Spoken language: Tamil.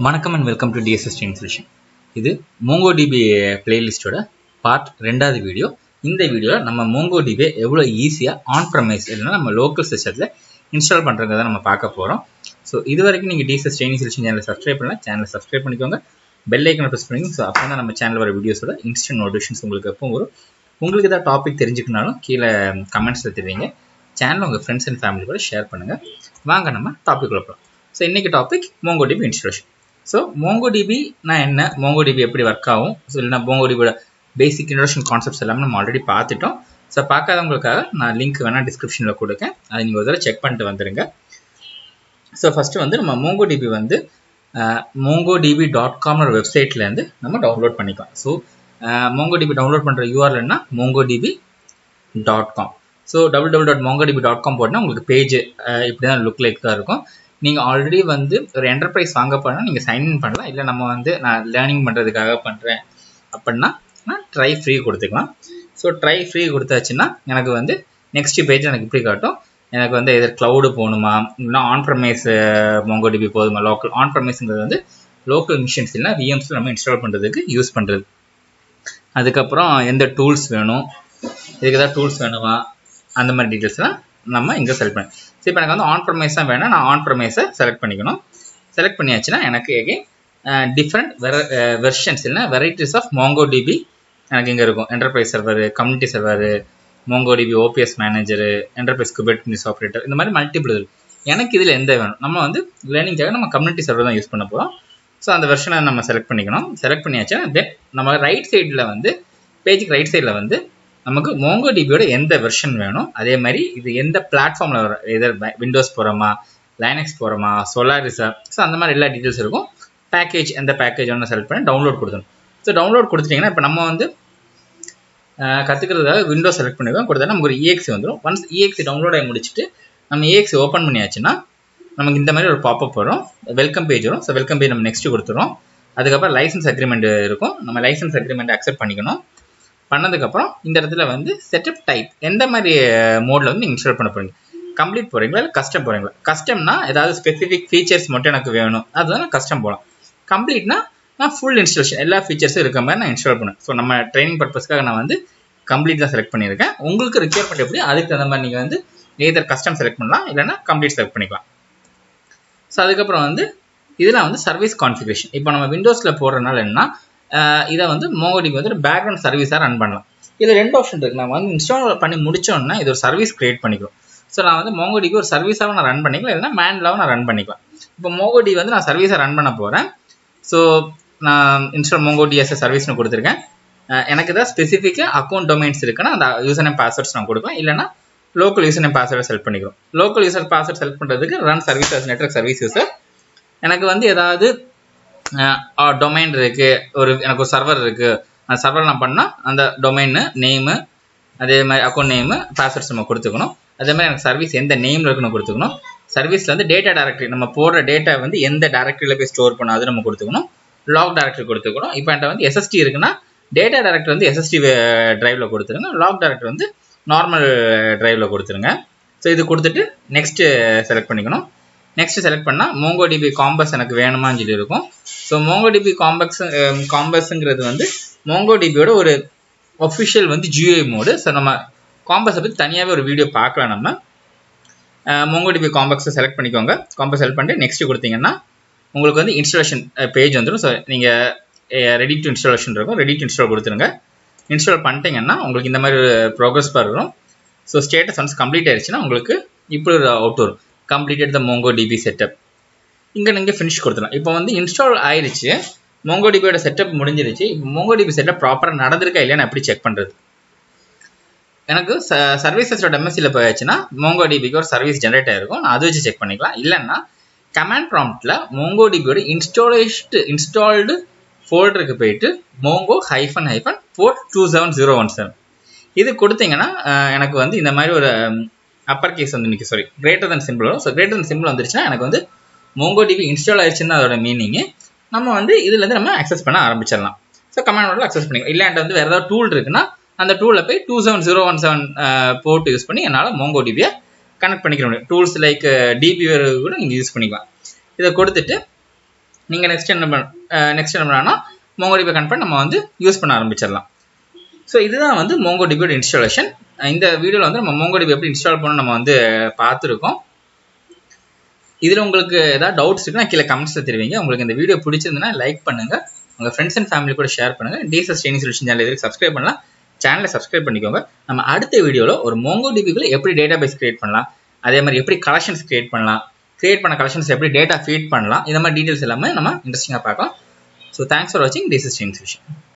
வணக்கம் and welcome to DSS Training Solution. இது MongoDB பிளேலிஸ்டோட பார்ட் 2வது வீடியோ. இந்த வீடியோவில் நம்ம MongoDB எவ்வளோ ஈஸியாக ஆன் ப்ரமைஸ் இல்லைனா நம்ம லோக்கல் சிஸ்டத்தில் இன்ஸ்டால் பண்ணுறதை நம்ம பார்க்க போகிறோம். ஸோ இது வரைக்கும் நீங்கள் DSS Training Solution சேனலை சப்ஸ்கிரைப் பண்ணலாம், சேனலை சப்ஸ்கிரைப் பண்ணிக்கோங்க, பெல் ஐக்கனை ப்ரெஸ் பண்ணிங்க. ஸோ அப்போ தான் நம்ம சேனல் வர வீடியோஸோட இன்ஸ்டன்ட் நோட்டிஃபிகேஷன்ஸ் உங்களுக்கு எப்போ வரும். உங்களுக்கு ஏதாவது டாபிக் தெரிஞ்சுக்கனாலும் கீழே கமெண்ட்ஸில் தெரிவிங்க. சேனல் உங்கள் ஃப்ரெண்ட்ஸ் அண்ட் ஃபேமிலி கூட ஷேர் பண்ணுங்கள். வாங்க நம்ம டாபிக் போகலாம். ஸோ இன்றைக்கி topic MongoDB installation. So MongoDB நான் என்ன, MongoDB எப்படி ஒர்க் ஆகும், ஸோ இல்லைனா MongoDBயோட பேசிக் இன்ட்ரோடக்ஷன் கான்செப்ட்ஸ் எல்லாமே நம்ம ஆல்ரெடி பார்த்துட்டோம். ஸோ பார்க்காதவங்களுக்காக நான் லிங்க் வேணால் டிஸ்கிரிப்ஷனில் கொடுக்கேன், அதை நீங்கள் ஒரு தடவை செக் பண்ணிட்டு வந்துடுங்க. ஸோ ஃபஸ்ட்டு வந்து நம்ம MongoDB வந்து MongoDB.com ஒரு வெப்சைட்லேருந்து நம்ம டவுன்லோட் பண்ணிக்கலாம். ஸோ MongoDB டவுன்லோட் பண்ணுற URLன்னா MongoDB.com. ஸோ www.mongodb.com போட்டால் உங்களுக்கு பேஜ் இப்படி தான் லுக் லைக் தான் இருக்கும். நீங்கள் ஆல்ரெடி வந்து ஒரு என்டர்பிரைஸ் வாங்க போனால் நீங்கள் சைன்இன் பண்ணலாம். இல்லை நம்ம வந்து நான் லேர்னிங் பண்ணுறதுக்காக பண்ணுறேன் அப்படின்னா நான் ட்ரை ஃப்ரீ கொடுத்துக்கலாம். ஸோ ட்ரை ஃப்ரீ கொடுத்தாச்சுன்னா எனக்கு வந்து நெக்ஸ்ட் பேஜ் எனக்கு இப்படி காட்டும். எனக்கு வந்து எதர் க்ளவுடு போகணுமா, இல்லைனா ஆன் ப்ரமைஸ் MongoDB போதுமா. லோக்கல் ஆன் ப்ரமைஸுங்கிறது வந்து லோக்கல் மிஷின்ஸ் இல்லைனா VMஸில் நம்ம இன்ஸ்டால் பண்ணுறதுக்கு யூஸ் பண்ணுறது. அதுக்கப்புறம் எந்த டூல்ஸ் வேணும், இதுக்கு ஏதாவது டூல்ஸ் வேணுமா, அந்த மாதிரி டீட்டெயில்ஸ்லாம் நம்ம இங்கே செலக்ட் பண்ணி. ஸோ இப்போ எனக்கு வந்து ஆன் ப்ரமைஸ் தான் வேணும், நான் ஆன் ப்ரமைஸை செலக்ட் பண்ணிக்கணும். செலக்ட் பண்ணியாச்சுன்னா எனக்கு எகெயின் டிஃப்ரெண்ட் வெர்ஷன்ஸ் இல்லைனா வெரைட்டிஸ் ஆஃப் MongoDB எனக்கு இங்கே இருக்கும். Enterprise server, community server, MongoDB OPS manager, enterprise Kubernetes operator, இந்த மாதிரி மல்டிபிள் இருக்குது. எனக்கு இதில் எந்த வேணும், நம்ம வந்து லேர்னிங்காக நம்ம கம்யூனிட்டி சர்வர் தான் யூஸ் பண்ண போகிறோம். ஸோ அந்த வெர்ஷனை நம்ம செலக்ட் பண்ணிக்கணும். செலக்ட் பண்ணியாச்சுன்னா தென் நம்ம ரைட் சைடில் வந்து பேஜுக்கு ரைட் சைடில் வந்து நமக்கு MongoDBயோட எந்த வெர்ஷன் வேணும், அதே மாதிரி இது எந்த பிளாட்ஃபார்மில் வரும், எதர் விண்டோஸ் போகிறோமா, லைனக்ஸ் போகிறோமா, சோலாரிஸா, ஸோ அந்த மாதிரி எல்லா டீட்டெயில்ஸ் இருக்கும். பேக்கேஜ் எந்த பேக்கேஜ் ஒன்று செலக்ட் பண்ணி டவுன்லோட் கொடுத்துணும். ஸோ டவுன்லோட் கொடுத்துட்டிங்கன்னா இப்போ நம்ம வந்து கற்றுக்கிறதுக்காக விண்டோஸ் செலக்ட் பண்ணிடுவோம். கொடுத்தா நமக்கு ஒரு EXE வந்துடும். ஒன்ஸ் EXE டவுன்லோட் ஆகி முடிச்சுட்டு நம்ம EXE ஓப்பன் பண்ணியாச்சுன்னா நமக்கு இந்த மாதிரி ஒரு பாப்அப் வரும், வெல்கம் பேஜ் வரும். ஸோ வெல்கம் பேஜ் நம்ம நெக்ஸ்ட் கொடுத்துருவோம். அதுக்கப்புறம் லைசன்ஸ் அக்ரிமெண்ட் இருக்கும், நம்ம லைசன்ஸ் அக்ரிமெண்ட் அக்செப்ட் பண்ணிக்கணும். பண்ணதுக்கப்புறம் இந்த இடத்துல வந்து செட்டப் டைப் எந்த மாதிரி மோடில் வந்து நீங்கள் இன்ஸ்டால் பண்ண போகிறீங்க, கம்ப்ளீட் போகிறீங்களா இல்லை கஸ்டம் போகிறீங்களா. கஸ்டம்னா ஏதாவது ஸ்பெசிஃபிக் ஃபீச்சர்ஸ் மட்டும் எனக்கு வேணும், அதுதான் நான் கஸ்டம் போகலாம். கம்ப்ளீட்னா நான் ஃபுல் இன்ஸ்டாலேஷன் எல்லா ஃபீச்சர்ஸும் இருக்க மாதிரி நான் இன்ஸ்டால் பண்ணுவேன். ஸோ நம்ம ட்ரைனிங் பர்பஸ்க்காக நான் வந்து கம்ப்ளீட் தான் செலக்ட் பண்ணியிருக்கேன். உங்களுக்கு ரிக்யர்மெண்ட் எப்படி அதுக்கு தகுந்த மாதிரி நீங்கள் வந்து எதர் கஸ்டம் செலக்ட் பண்ணலாம், இல்லைனா கம்ப்ளீட் செலக்ட் பண்ணிக்கலாம். ஸோ அதுக்கப்புறம் வந்து இதெல்லாம் வந்து சர்வீஸ் கான்ஃபிகரேஷன். இப்போ நம்ம விண்டோஸில் போடுறதுனால என்ன, இதை வந்து MongoDB வந்து ஒரு பேக்ரவுண்ட் சர்வீஸாக ரன் பண்ணலாம். இதில் ரெண்டு ஆப்ஷன் இருக்குது. நம்ம வந்து இன்ஸ்டால் பண்ணி முடிச்சோன்னா இது ஒரு சர்வீஸ் கிரியேட் பண்ணிக்கிறோம். ஸோ நான் வந்து MongoDB ஒரு சர்வீஸாக நான் ரன் பண்ணிக்கலாம், இல்லைனா மேனுவலாகவும் நான் ரன் பண்ணிக்கலாம். இப்போ MongoDB வந்து நான் சர்வீஸாக ரன் பண்ண போகிறேன். ஸோ நான் இன்ஸ்டால் MongoDB சர்வீஸ்னு கொடுத்துருக்கேன். எனக்கு ஏதாவது ஸ்பெசிஃபிக்காக அக்கௌண்ட் டொமைன்ஸ் இருக்குன்னா அந்த யூசர் நேம் பாஸ்வேர்ட்ஸ் நான் கொடுக்கலாம், இல்லைனா லோக்கல் யூசர் நேம் பாஸ்வேர்டை செலக்ட் பண்ணிக்கிறோம். லோக்கல் யூசர் பாஸ்வேர்ட் செலக்ட் பண்ணுறதுக்கு run service network service user. எனக்கு வந்து ஏதாவது டொமைன் இருக்குது, எனக்கு ஒரு சர்வர் இருக்குது, அந்த சர்வர் நான் பண்ணால் அந்த டொமைனு நேமு, அதே மாதிரி அக்கௌண்ட் நேமு, பாஸ்வேர்ட்ஸ் நம்ம கொடுத்துக்கணும். அதே மாதிரி எனக்கு சர்வீஸ் எந்த நேமில் இருக்குன்னு கொடுத்துக்கணும். சர்வீஸில் வந்து டேட்டா டைரக்டரி, நம்ம போடுற டேட்டா வந்து எந்த டைரக்டரியில் போய் ஸ்டோர் பண்ணணும் அது நம்ம கொடுத்துக்கணும். Lock directory கொடுத்துக்கணும். இப்போ என்கிட்ட வந்து SSD இருக்குன்னா டேட்டா டைரக்டரி வந்து SSD ட்ரைவில் கொடுத்துருங்க, லாக் டைரக்டரி வந்து நார்மல் ட்ரைவில் கொடுத்துருங்க. ஸோ இது கொடுத்துட்டு நெக்ஸ்ட்டு செலக்ட் பண்ணிக்கணும். நெக்ஸ்ட் செலக்ட் பண்ணால் MongoDB காம்பஸ் எனக்கு வேணுமான்னு சொல்லி இருக்கும். ஸோ MongoDB காம்பஸ்ங்கிறது வந்து MongoDBயோட ஒரு ஒஃபிஷியல் வந்து GUI மோடு. ஸோ நம்ம காம்பஸை பற்றி தனியாகவே ஒரு வீடியோ பார்க்கலாம். நம்ம MongoDB காம்பஸை செலக்ட் பண்ணிக்கோங்க. காம்பஸ் செலக்ட் பண்ணிட்டு நெக்ஸ்ட் கொடுத்தீங்கன்னா உங்களுக்கு வந்து இன்ஸ்டாலேஷன் பேஜ் வந்துடும். ஸோ நீங்கள் ரெடி டு இன்ஸ்டாலேஷன் இருக்கும், ரெடி டு இன்ஸ்டால் கொடுத்துருங்க. இன்ஸ்டால் பண்ணிட்டீங்கன்னா உங்களுக்கு இந்த மாதிரி ஒரு ப்ரோக்ரஸ் பார் வரும். ஸோ ஸ்டேட்டஸ் ஒன்ஸ் கம்ப்ளீட் ஆயிடுச்சுன்னா உங்களுக்கு இப்படி ஒரு அவுட் வரும், completed the MongoDB setup. இங்கே நீங்கள் ஃபினிஷ் கொடுத்துடலாம். இப்போ வந்து இன்ஸ்டால் ஆயிடுச்சு, MongoDBயோட செட்டப் முடிஞ்சிருச்சு. இப்போ MongoDB செட்டப் ப்ராப்பராக நடந்திருக்கா இல்லையா நான் எப்படி செக் பண்ணுறது. எனக்கு சர்வீசஸோட MSCயில் போயாச்சுன்னா MongoDBக்கு ஒரு சர்வீஸ் ஜென்ரேட் ஆகிருக்கும், நான் அதை வச்சு செக் பண்ணிக்கலாம். இல்லைன்னா கமாண்ட் ப்ராம்ப்டில் MongoDBயோட இன்ஸ்டால்டு ஃபோல்டருக்கு போயிட்டு Mongo -port 27017 இது கொடுத்தீங்கன்னா எனக்கு வந்து இந்த மாதிரி ஒரு அப்பர் கேஸ் வந்து நிற்கும், சாரி கிரேட்டர் தன் சிம்பிள் வரும். ஸோ கிரேட்டர் தன் சிம்பிள் வந்துருச்சுன்னா எனக்கு வந்து MongoDB இன்ஸ்டால் ஆயிடுச்சுன்னு அதோட மீனிங்கு. நம்ம வந்து இதுலேருந்து நம்ம அக்சஸ் பண்ண ஆரம்பிச்சிடலாம். ஸோ கமாண்ட் அக்சஸ் பண்ணிக்கலாம். இல்லாண்ட வந்து வேறு ஏதாவது டூல் இருக்குன்னா அந்த டூலில் போய் 27017 போர்ட் யூஸ் பண்ணி என்னால் MongoDBயை கனெக்ட் பண்ணிக்க முடியும். டூல்ஸ் லைக் DB கூட நீங்கள் யூஸ் பண்ணிக்கலாம். இதை கொடுத்துட்டு நீங்கள் நெக்ஸ்ட் என்ன பண்ணலாம்னா MongoDB கன்ஃபர்ம் நம்ம வந்து யூஸ் பண்ண ஆரம்பிச்சிடலாம். ஸோ இதுதான் வந்து MongoDB இன்ஸ்டாலேஷன். இந்த வீடியோவில் வந்து நம்ம MongoDB எப்படி இன்ஸ்டால் பண்ணணும் நம்ம வந்து பார்த்துருக்கோம். இதில் உங்களுக்கு ஏதாவது டவுட்ஸ் இருக்குன்னா கீழே கமெண்ட்ஸில் தெரிவிங்க. உங்களுக்கு இந்த வீடியோ பிடிச்சிருந்ததுன்னா லைக் பண்ணுங்கள், உங்கள் ஃப்ரெண்ட்ஸ் அண்ட் ஃபேமிலி கூட ஷேர் பண்ணுங்கள். டிஎஸ்எஸ் ட்ரெயினிங் சொல்யூஷன் சேனல் எதுக்கு சப்ஸ்கிரைப் பண்ணலாம், சேனலை சப்ஸ்கிரைப் பண்ணிக்கோங்க. நம்ம அடுத்த வீடியோவில் ஒரு MongoDBக்குள்ள எப்படி டேட்டா பேஸ் கிரியேட் பண்ணலாம், அதே மாதிரி எப்படி கலெக்ஷன்ஸ் கிரியேட் பண்ணலாம், கிரியேட் பண்ண கலெக்ஷன்ஸ் எப்படி டேட்டா ஃபீட் பண்ணலாம், இந்த மாதிரி டீட்டெயில்ஸ் எல்லாமே நம்ம இன்ட்ரெஸ்டிங்காக பார்க்கலாம். ஸோ தேங்க்ஸ் ஃபார் வாட்சிங் டிஎஸ்எஸ் ட்ரெயினிங் சொல்யூஷன்.